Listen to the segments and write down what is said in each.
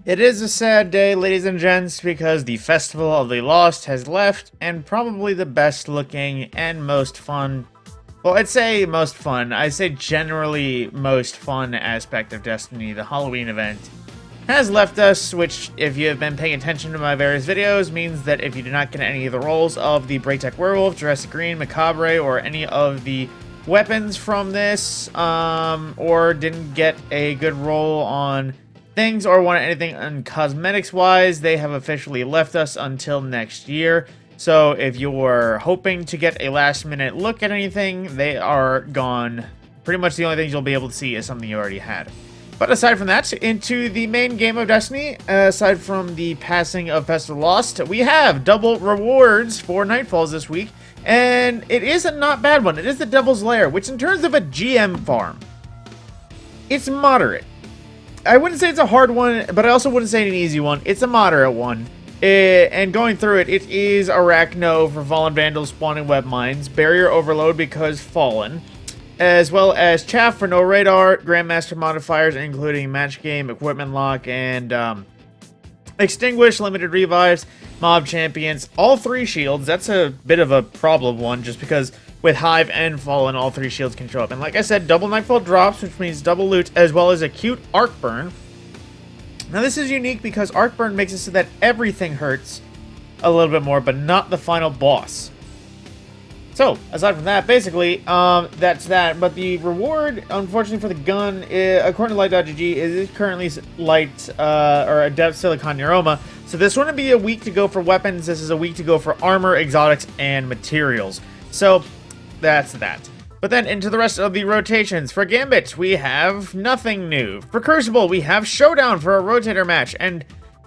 It is a sad day, ladies and gents, because the Festival of the Lost has left, and probably the best looking and most fun, well, I'd say most fun, I'd say generally most fun aspect of Destiny, the Halloween event, has left us, which, if you have been paying attention to my various videos, means that if you do not get any of the roles of the Braytech Werewolf, Jurassic Green, Macabre, or any of the weapons from this, or didn't get a good roll on things or want anything on cosmetics wise, they have officially left us until next year. So if you're hoping to get a last minute look at anything, they are gone. Pretty much the only things you'll be able to see is something you already had. But aside from that, into the main game of Destiny, aside from the passing of Festival Lost, we have double rewards for Nightfalls this week, and it is a not bad one. It is the Devil's Lair, which in terms of a GM farm, it's moderate. I wouldn't say it's a hard one, but I also wouldn't say an easy one. It's a moderate one. And going through it, it is Arachno for Fallen Vandals spawning web mines, Barrier Overload because Fallen, as well as Chaff for no radar, Grandmaster modifiers including Match Game, Equipment Lock, and Extinguish, Limited Revives, Mob Champions, all 3 shields. That's a bit of a problem one, just because with Hive and Fallen, all 3 shields can show up. And like I said, double Nightfall drops, which means double loot, as well as acute Arc Burn. Now this is unique because Arc Burn makes it so that everything hurts a little bit more, but not the final boss. So, aside from that, basically, that's that. But the reward, unfortunately for the gun, according to Light.gg, is currently light, or Adept Silicon Neuroma. So this wouldn't be a week to go for weapons, this is a week to go for armor, exotics, and materials. So, that's that. But then into the rest of the rotations. For Gambit, we have nothing new. For Crucible, we have Showdown for a rotator match. And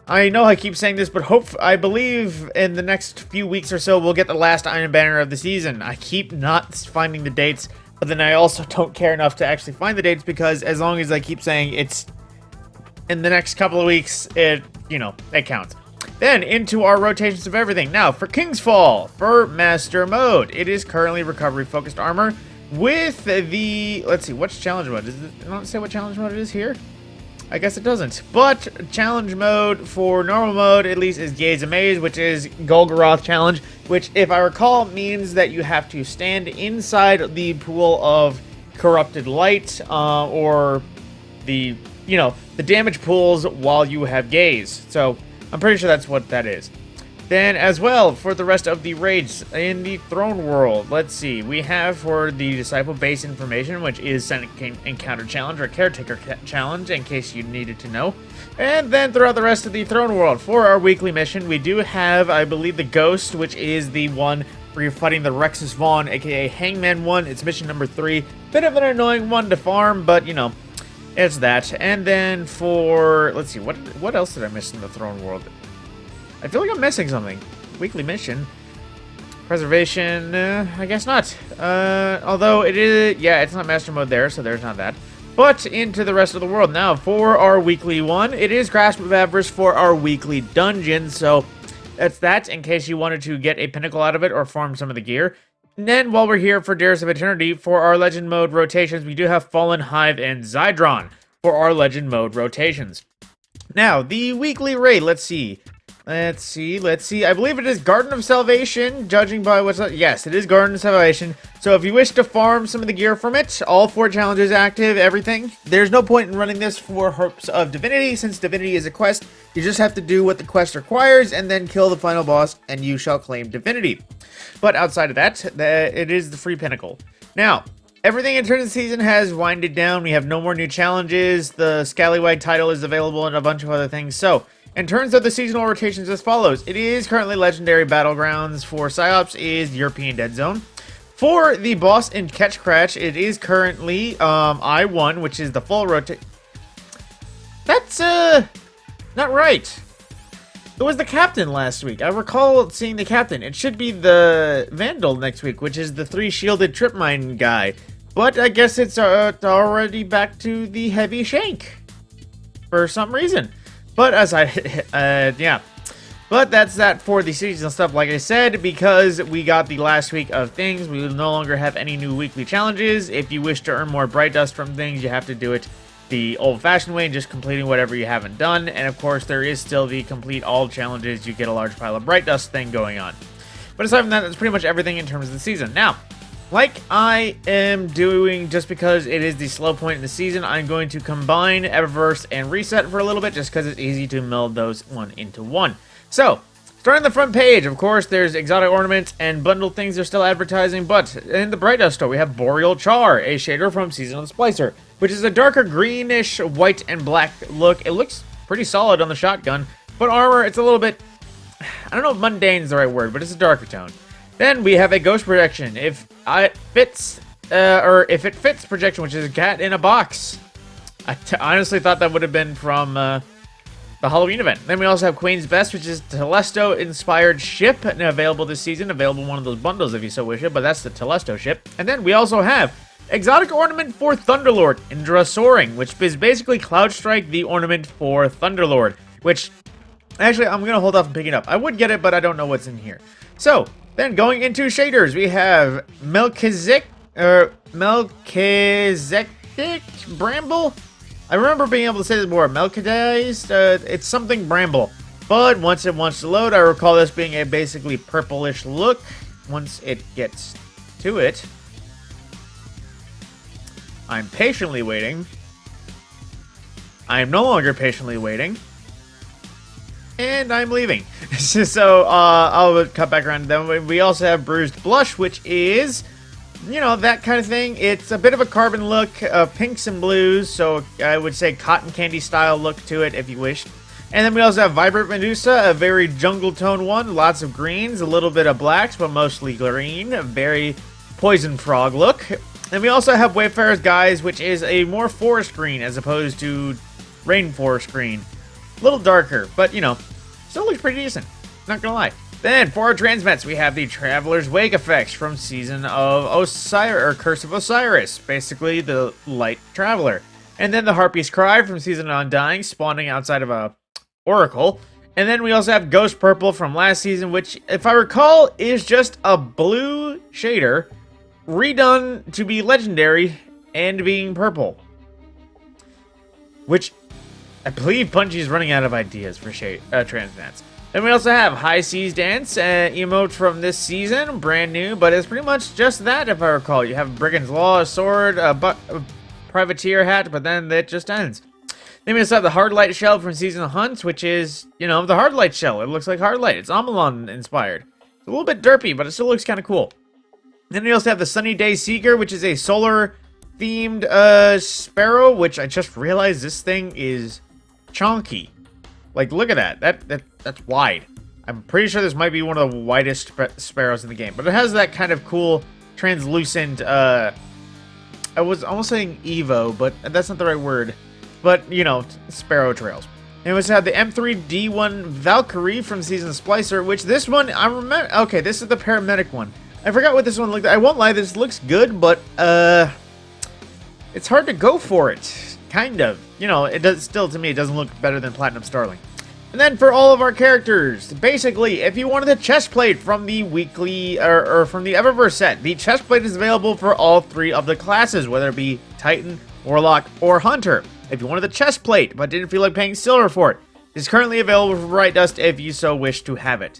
I know I keep saying this, but I believe in the next few weeks or so, we'll get the last Iron Banner of the season. I keep not finding the dates, but then I also don't care enough to actually find the dates, because as long as I keep saying it's in the next couple of weeks, it counts. Then, into our rotations of everything. Now, for King's Fall, for Master Mode, it is currently recovery-focused armor with the... Let's see, what's challenge mode? Does it not say what challenge mode it is here? I guess it doesn't. But challenge mode for normal mode, at least, is Gaze Amaze, which is Golgoroth challenge, which, if I recall, means that you have to stand inside the pool of corrupted light, or the damage pools while you have gaze. So I'm pretty sure that's what that is. Then, as well, for the rest of the raids in the Throne World, let's see. We have for the Disciple Base Information, which is Senate Encounter Challenge or Caretaker Challenge, in case you needed to know. And then throughout the rest of the Throne World, for our weekly mission, we do have, I believe, the Ghost, which is the one where you're fighting the Rexus Vaughn, aka Hangman 1. It's mission number 3. Bit of an annoying one to farm, but, it's that. And then for, let's see, what else did I miss in the Throne World? I feel like I'm missing something. Weekly mission. Preservation, I guess not. Although it is, yeah, it's not master mode there, so there's not that. But into the rest of the world. Now, for our weekly one, it is Grasp of Eververse for our weekly dungeon. So that's that, in case you wanted to get a pinnacle out of it or farm some of the gear. And then, while we're here for Dares of Eternity, for our Legend Mode rotations, we do have Fallen, Hive, and Zydron for our Legend Mode rotations. Now, the weekly raid, let's see. I believe it is Garden of Salvation, judging by what's... Yes, it is Garden of Salvation. So if you wish to farm some of the gear from it, all 4 challenges active, everything, there's no point in running this for Herbs of Divinity, since Divinity is a quest. You just have to do what the quest requires, and then kill the final boss, and you shall claim Divinity. But outside of that, it is the free pinnacle. Now, everything in terms of the season has winded down. We have no more new challenges. The Scallywag title is available and a bunch of other things. So, in terms of the seasonal rotations as follows, it is currently Legendary Battlegrounds. For Psyops is European Dead Zone. For the boss in Catch Crash, it is currently I1, which is the full rotate. That's not right. It was the captain last week. I recall seeing the captain. It should be the Vandal next week, which is the 3 shielded trip mine guy. But I guess it's already back to the heavy shank for some reason. But yeah. But that's that for the seasonal stuff, like I said, because we got the last week of things. We will no longer have any new weekly challenges. If you wish to earn more Bright Dust from things, you have to do it the old-fashioned way and just completing whatever you haven't done. And of course, there is still the complete all challenges, you get a large pile of bright dust thing going on. But aside from that, that's pretty much everything in terms of the season. Now, like I am doing just because it is the slow point in the season, I'm going to combine Eververse and Reset for a little bit just because it's easy to meld those one into one. So, starting on the front page, of course, there's exotic ornaments and bundle things they're still advertising, but in the Bright Dust store, we have Boreal Char, a shader from Season of the Splicer, which is a darker greenish white and black look. It looks pretty solid on the shotgun, but armor, it's a little bit, I don't know if mundane is the right word, but it's a darker tone. Then we have a ghost projection. If it fits projection, which is a cat in a box. I honestly thought that would have been from the Halloween event. Then we also have Queen's Best, which is Telesto-inspired ship, and available this season. Available in one of those bundles if you so wish it, but that's the Telesto ship. And then we also have exotic ornament for Thunderlord, Indra Soaring, which is basically Cloudstrike, the ornament for Thunderlord, which, actually, I'm going to hold off and pick it up. I would get it, but I don't know what's in here. So, then going into shaders, we have Melchizedek Bramble. I remember being able to say this more. Melchizedek, it's something Bramble. But once it wants to load, I recall this being a basically purplish look. Once it gets to it, I'm patiently waiting. I am no longer patiently waiting. And I'm leaving. So, I'll cut back around. Then we also have Bruised Blush, which is, you know, that kind of thing. It's a bit of a carbon look, pinks and blues, so I would say cotton candy style look to it if you wish. And then we also have Vibrant Medusa, a very jungle tone one, lots of greens, a little bit of blacks, but mostly green, a very poison frog look. And we also have Wayfarer's Guise, which is a more forest green as opposed to rainforest green. A little darker, but, you know, still looks pretty decent. Not gonna lie. Then, for our transmits, we have the Traveler's Wake effects from Season of Osiris, or Curse of Osiris. Basically, the Light Traveler. And then the Harpy's Cry from Season of Undying, spawning outside of a Oracle. And then we also have Ghost Purple from last season, which, if I recall, is just a blue shader redone to be legendary and being purple. Which, I believe Bungie's running out of ideas for transmats. Then we also have High Seas Dance, emote from this season, brand new, but it's pretty much just that, if I recall. You have Brigand's Law, a sword, a privateer hat, but then it just ends. Then we also have the Hard Light Shell from Season of Hunts, which is, you know, the Hard Light Shell. It looks like Hard Light. It's Amalon inspired. It's a little bit derpy, but it still looks kind of cool. Then we also have the Sunny Day Seeker, which is a solar-themed sparrow, which I just realized this thing is chonky. Like, look at that. That's wide. I'm pretty sure this might be one of the widest sparrows in the game. But it has that kind of cool, translucent, I was almost saying Evo, but that's not the right word. But, you know, sparrow trails. And we also have the M3D1 Valkyrie from Season of Splicer, which this one, I remember, okay, this is the paramedic one. I forgot what this one looked like. I won't lie, this looks good, but, it's hard to go for it. Kind of. You know, it does, still, to me, it doesn't look better than Platinum Starling. And then for all of our characters, basically, if you wanted the chest plate from the weekly, or from the Eververse set, the chest plate is available for all three of the classes, whether it be Titan, Warlock, or Hunter. If you wanted the chest plate, but didn't feel like paying silver for it, it's currently available for Bright Dust if you so wish to have it.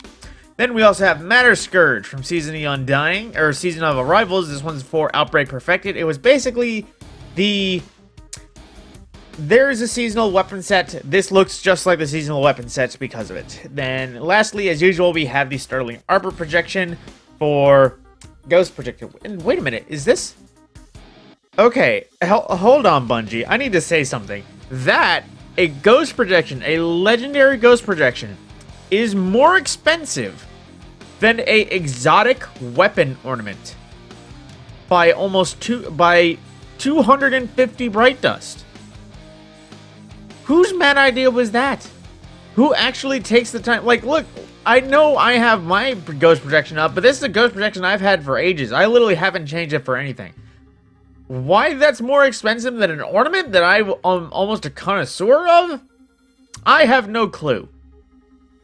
Then we also have Matter Scourge from Season of Undying, or Season of Arrivals. This one's for Outbreak Perfected. It was basically the... There's a seasonal weapon set. This looks just like the seasonal weapon sets because of it. Then, lastly, as usual, we have the Startling Arbor projection for Ghost Projection. And wait a minute, is this... Okay, hold on, Bungie. I need to say something. That, a Ghost Projection, a legendary Ghost Projection, is more expensive than a exotic weapon ornament by almost 250 Bright Dust. Whose mad idea was that? Who actually takes the time? Like, look, I know I have my Ghost Projection up, but this is a Ghost Projection I've had for ages. I literally haven't changed it for anything. Why that's more expensive than an ornament that I'm almost a connoisseur of? I have no clue.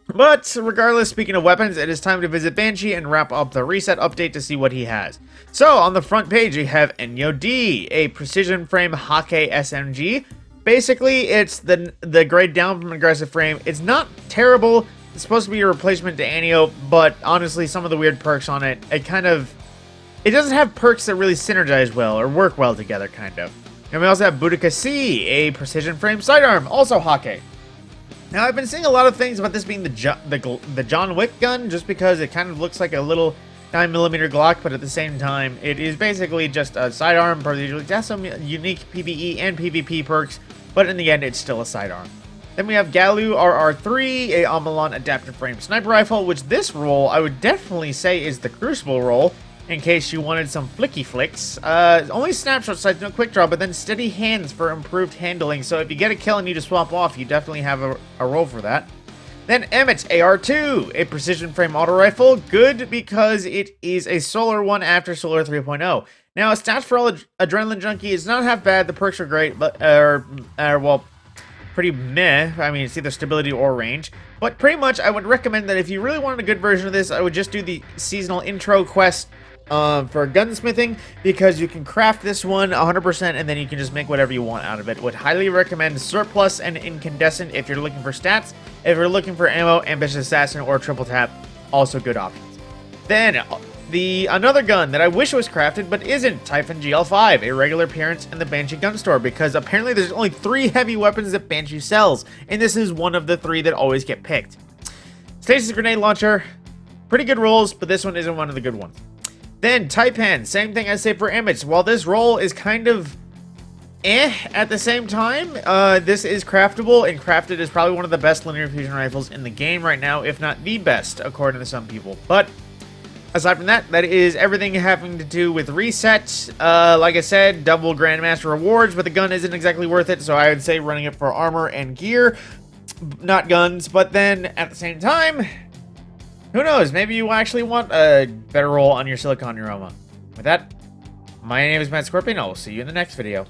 But regardless, speaking of weapons, it is time to visit Banshee and wrap up the reset update to see what he has. So, on the front page, we have Enyo D, a precision frame Hake SMG. Basically, it's the grade down from aggressive frame. It's not terrible. It's supposed to be a replacement to Anio, but honestly, some of the weird perks on it, it doesn't have perks that really synergize well or work well together, kind of. And we also have Boudica C, a precision frame sidearm, also Hake. Now, I've been seeing a lot of things about this being the John Wick gun, just because it kind of looks like a little 9mm Glock, but at the same time, it is basically just a sidearm. It has some unique PvE and PvP perks, but in the end, it's still a sidearm. Then we have Galu RR3, a Amalan adaptive frame sniper rifle, which this roll I would definitely say is the Crucible roll, in case you wanted some flicky flicks. Only snapshot sights, no quick draw, but then steady hands for improved handling. So if you get a kill and need to swap off, you definitely have a roll for that. Then Emmett's AR2, a precision frame auto rifle. Good because it is a solar one after Solar 3.0. Now, stats for all Adrenaline Junkie is not half bad. The perks are great, but, well, pretty meh. I mean, it's either stability or range. But pretty much, I would recommend that if you really wanted a good version of this, I would just do the seasonal intro quest for gunsmithing, because you can craft this one 100% and then you can just make whatever you want out of it. Would highly recommend Surplus and Incandescent if you're looking for stats. If you're looking for ammo, Ambitious Assassin or Triple Tap, also good options. Then another gun that I wish was crafted but isn't, Typhon GL5, a regular appearance in the Banshee gun store, because apparently there's only 3 heavy weapons that Banshee sells, and this is one of the 3 that always get picked. Stasis Grenade Launcher, pretty good rolls, but this one isn't one of the good ones. Then Taipan, same thing I say for Emmett. While this roll is kind of at the same time, this is craftable, and crafted is probably one of the best linear fusion rifles in the game right now, if not the best, according to some people. But aside from that, that is everything having to do with reset. Like I said, double Grandmaster rewards, but the gun isn't exactly worth it, so I would say running it for armor and gear, not guns. But then at the same time, who knows, maybe you actually want a better roll on your Silicon Neuroma. With that, my name is Matt Scorpion. I will see you in the next video.